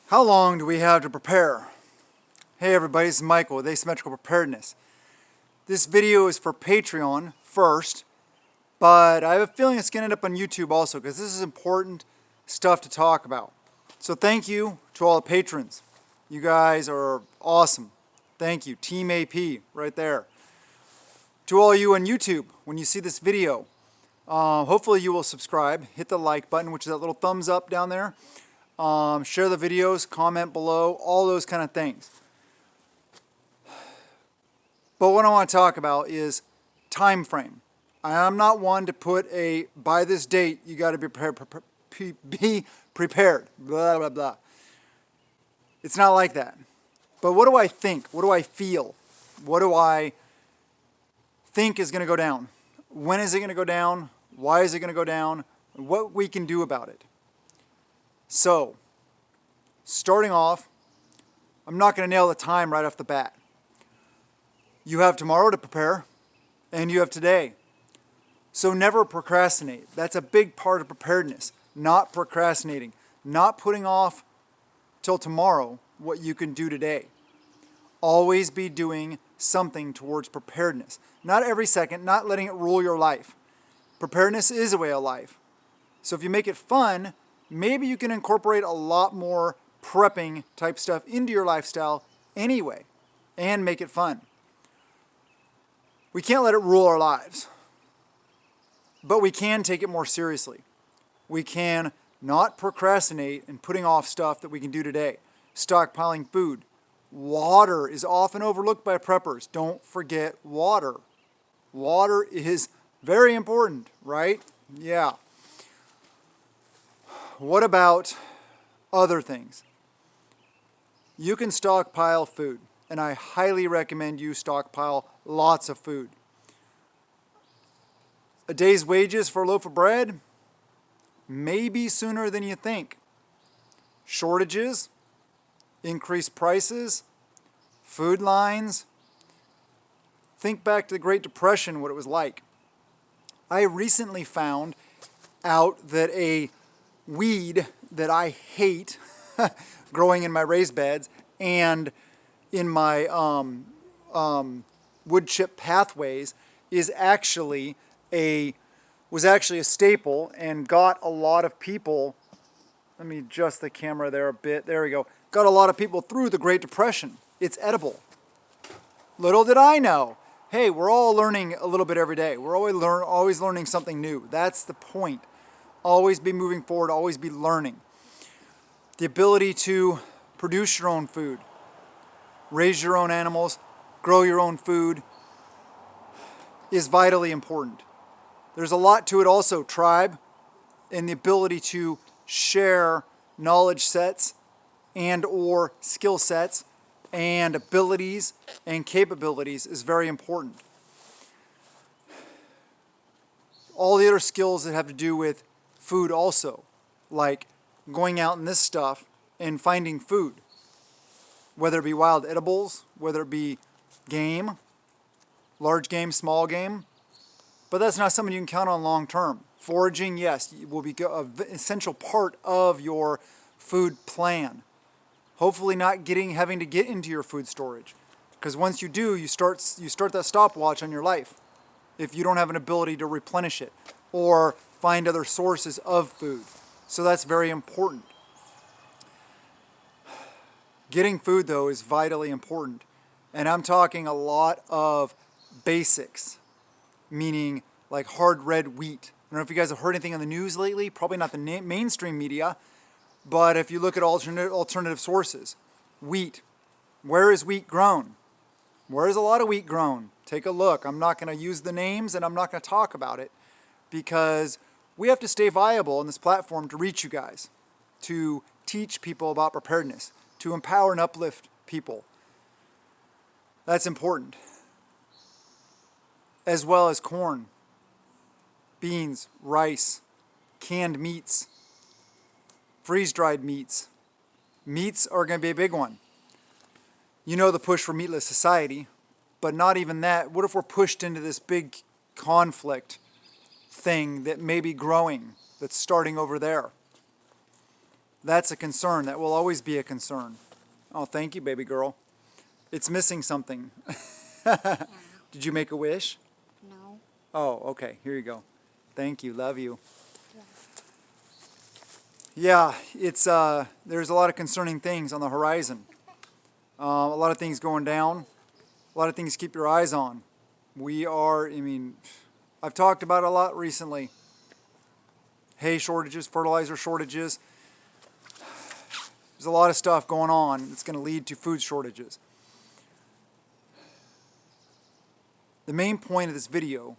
How long do we have to prepare? Hey everybody, this is Michael with Asymmetrical Preparedness. This video is for Patreon first, but I have a feeling it's going to end up on YouTube also because this is important stuff to talk about. So thank you to all the patrons. You guys are awesome. Thank you. Team AP right there. To all you on YouTube, when you see this video, hopefully you will subscribe. Hit the like button, which is that little thumbs up down there. Share the videos, comment below, all those kind of things. But what I want to talk about is time frame. I'm not one to put a, by this date, you got to be prepared, blah, blah, blah. It's not like that. But what do I think? What do I feel? What do I think is going to go down? When is it going to go down? Why is it going to go down? What we can do about it. So, starting off, I'm not going to nail the time right off the bat. You have tomorrow to prepare, and you have today. So never procrastinate. That's a big part of preparedness. Not procrastinating. Not putting off till tomorrow what you can do today. Always be doing something towards preparedness. Not every second, not letting it rule your life. Preparedness is a way of life. So if you make it fun, maybe you can incorporate a lot more prepping type stuff into your lifestyle anyway and make it fun. We can't let it rule our lives, but we can take it more seriously. We can not procrastinate in putting off stuff that we can do today. Stockpiling food. Water is often overlooked by preppers. Don't forget water. Water is very important, right? Yeah. What about other things? You can stockpile food, and I highly recommend you stockpile lots of food. A day's wages for a loaf of bread? Maybe sooner than you think. Shortages, increased prices, food lines. Think back to the Great Depression, what it was like. I recently found out that a weed that I hate growing in my raised beds and in my wood chip pathways was actually a staple and got a lot of people. Let me adjust the camera there a bit. There we go. Got a lot of people through the Great Depression. It's edible. Little did I know. Hey, we're all learning a little bit every day. We're always learning something new. That's the point. Always be moving forward, always be learning. The ability to produce your own food, raise your own animals, grow your own food is vitally important. There's a lot to it also, tribe, and the ability to share knowledge sets and or skill sets and abilities and capabilities is very important. All the other skills that have to do with food also, like going out in this stuff and finding food, whether it be wild edibles, whether it be game, large game, small game, but that's not something you can count on long term. Foraging, yes, will be an essential part of your food plan. Hopefully not having to get into your food storage, because once you do, you start that stopwatch on your life if you don't have an ability to replenish it or find other sources of food. So that's very important. Getting food, though, is vitally important. And I'm talking a lot of basics, meaning like hard red wheat. I don't know if you guys have heard anything on the news lately, probably not the mainstream media, but if you look at alternative sources, wheat. Where is wheat grown? Where is a lot of wheat grown? Take a look. I'm not going to use the names and I'm not going to talk about it because we have to stay viable on this platform to reach you guys, to teach people about preparedness, to empower and uplift people. That's important. As well as corn, beans, rice, canned meats, freeze-dried meats. Meats are going to be a big one. You know the push for meatless society, but not even that. What if we're pushed into this big conflict thing that may be growing, that's starting over there? That's a concern. That will always be a concern. Oh, thank you, baby girl. It's missing something. Yeah. Did you make a wish? No. Oh, okay. Here you go. Thank you. Love you. Yeah. Yeah, it's there's a lot of concerning things on the horizon. A lot of things going down. A lot of things to keep your eyes on. I've talked about it a lot recently. Hay shortages, fertilizer shortages. There's a lot of stuff going on that's going to lead to food shortages. The main point of this video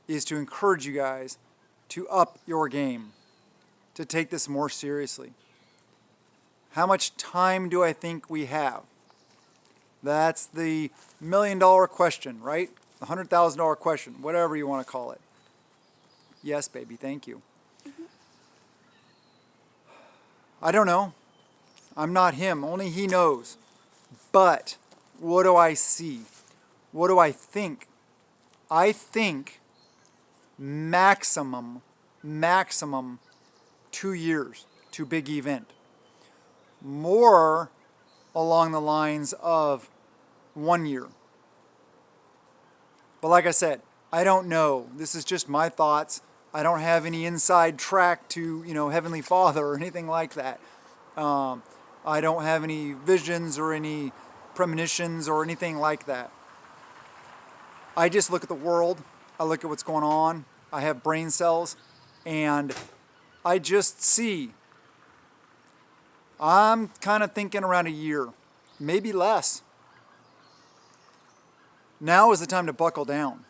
is to encourage you guys to up your game, to take this more seriously. How much time do I think we have? That's the $1 million question, right? The $100,000 question, whatever you want to call it. Yes, baby, thank you. I don't know. I'm not him. Only he knows. But what do I see? What do I think? I think maximum 2 years to big event. More along the lines of 1 year. But like I said, I don't know. This is just my thoughts. I don't have any inside track to, Heavenly Father or anything like that. I don't have any visions or any premonitions or anything like that. I just look at the world. I look at what's going on. I have brain cells, and I just see. I'm kind of thinking around a year, maybe less. Now is the time to buckle down.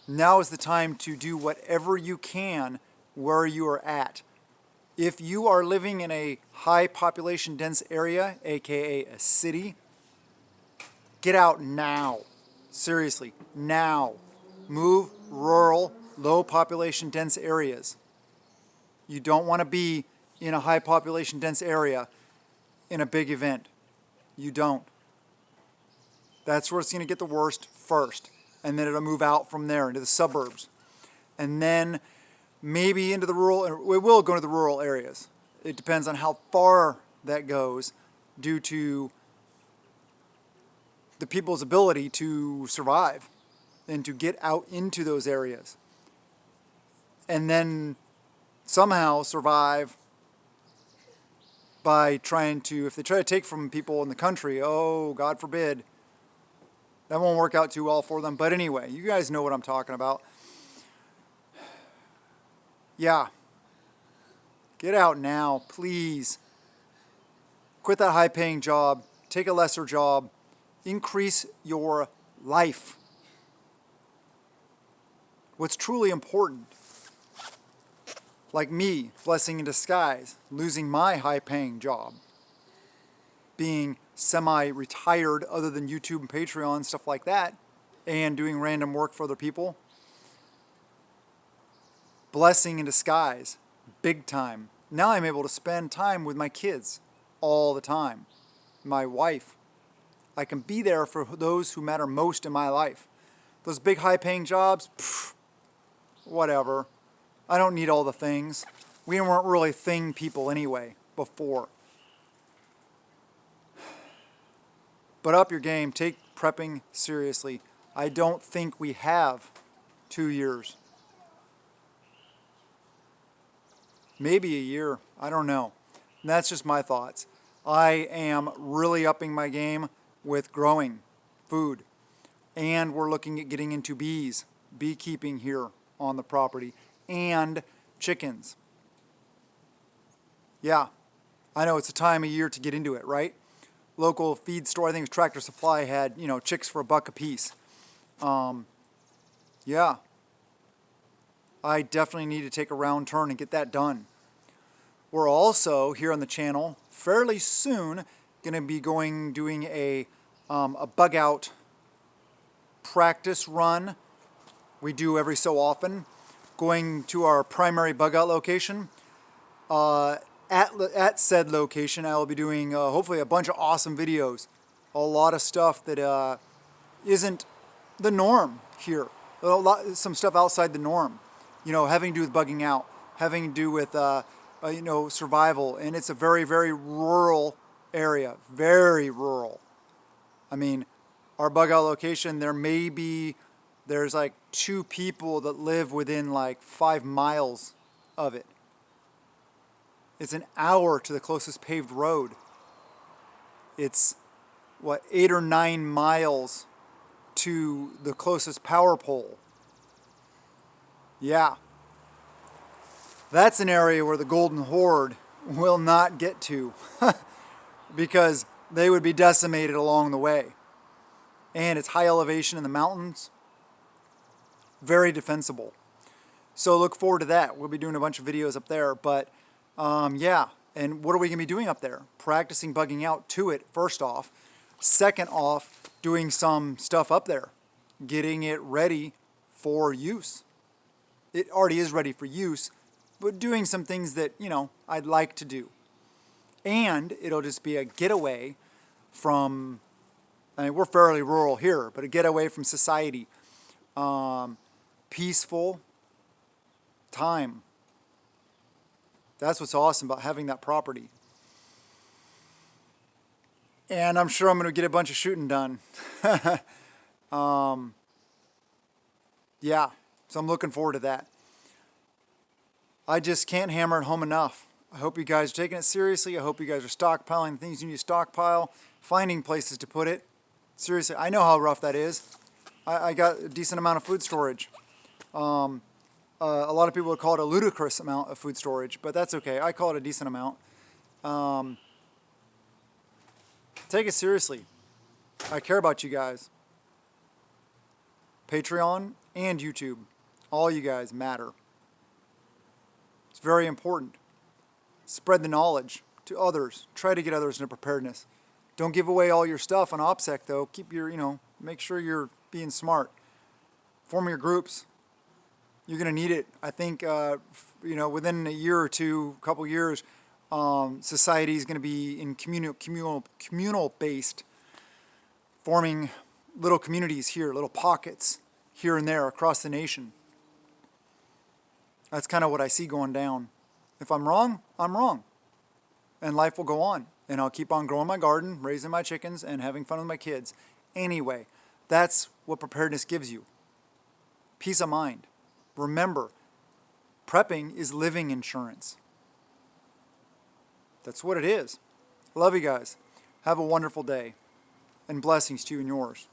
Now is the time to do whatever you can where you are at. If you are living in a high population dense area, aka a city, get out now. Seriously, now. Move rural, low population dense areas. You don't want to be in a high population dense area in a big event. You don't. That's where it's going to get the worst first. And then it'll move out from there into the suburbs. And then maybe into the rural, it will go to the rural areas. It depends on how far that goes due to the people's ability to survive and to get out into those areas. And then somehow survive by trying to, if they try to take from people in the country, oh, God forbid, that won't work out too well for them. But anyway, you guys know what I'm talking about. Yeah. Get out now, please. Quit that high-paying job. Take a lesser job. Increase your life. What's truly important, like me, blessing in disguise, losing my high-paying job, being semi-retired other than YouTube and Patreon and stuff like that, and doing random work for other people. Blessing in disguise, big time. Now I'm able to spend time with my kids all the time. My wife. I can be there for those who matter most in my life. Those big high-paying jobs, whatever. I don't need all the things. We weren't really thing people anyway before. But up your game. Take prepping seriously. I don't think we have 2 years. Maybe a year. I don't know. And that's just my thoughts. I am really upping my game with growing food. And we're looking at getting into bees, beekeeping here on the property, and chickens. Yeah, I know it's a time of year to get into it, right? Local feed store, I think it was Tractor Supply, had, chicks for $1 a piece. Yeah. I definitely need to take a round turn and get that done. We're also, here on the channel, fairly soon, going to be doing a bug out practice run. We do every so often. Going to our primary bug out location. At said location, I will be doing hopefully a bunch of awesome videos. A lot of stuff that isn't the norm here. Some stuff outside the norm. Having to do with bugging out. Having to do with survival, and it's a very, very rural area, very rural. I mean, our bug out location, there's like 2 people that live within like 5 miles of it. It's an hour to the closest paved road. It's 8 or 9 miles to the closest power pole. Yeah. That's an area where the Golden Horde will not get to because they would be decimated along the way. And it's high elevation in the mountains. Very defensible. So look forward to that. We'll be doing a bunch of videos up there. But yeah, and what are we going to be doing up there? Practicing bugging out to it, first off. Second off, doing some stuff up there. Getting it ready for use. It already is ready for use, but doing some things that, I'd like to do. And it'll just be a getaway from, we're fairly rural here, but a getaway from society. Peaceful time. That's what's awesome about having that property. And I'm sure I'm going to get a bunch of shooting done. Yeah, so I'm looking forward to that. I just can't hammer it home enough. I hope you guys are taking it seriously. I hope you guys are stockpiling things you need to stockpile, finding places to put it. Seriously, I know how rough that is. I got a decent amount of food storage. A lot of people would call it a ludicrous amount of food storage, but that's okay. I call it a decent amount. Take it seriously. I care about you guys. Patreon and YouTube. All you guys matter. It's very important. Spread the knowledge to others. Try to get others into preparedness. Don't give away all your stuff on OPSEC though. Keep your, make sure you're being smart. Form your groups. You're going to need it. I think, within a year or two, a couple years, society is going to be in communal based, forming little communities here, little pockets here and there across the nation. That's kind of what I see going down. If I'm wrong, I'm wrong. And life will go on. And I'll keep on growing my garden, raising my chickens, and having fun with my kids. Anyway, that's what preparedness gives you. Peace of mind. Remember, prepping is living insurance. That's what it is. Love you guys. Have a wonderful day. And blessings to you and yours.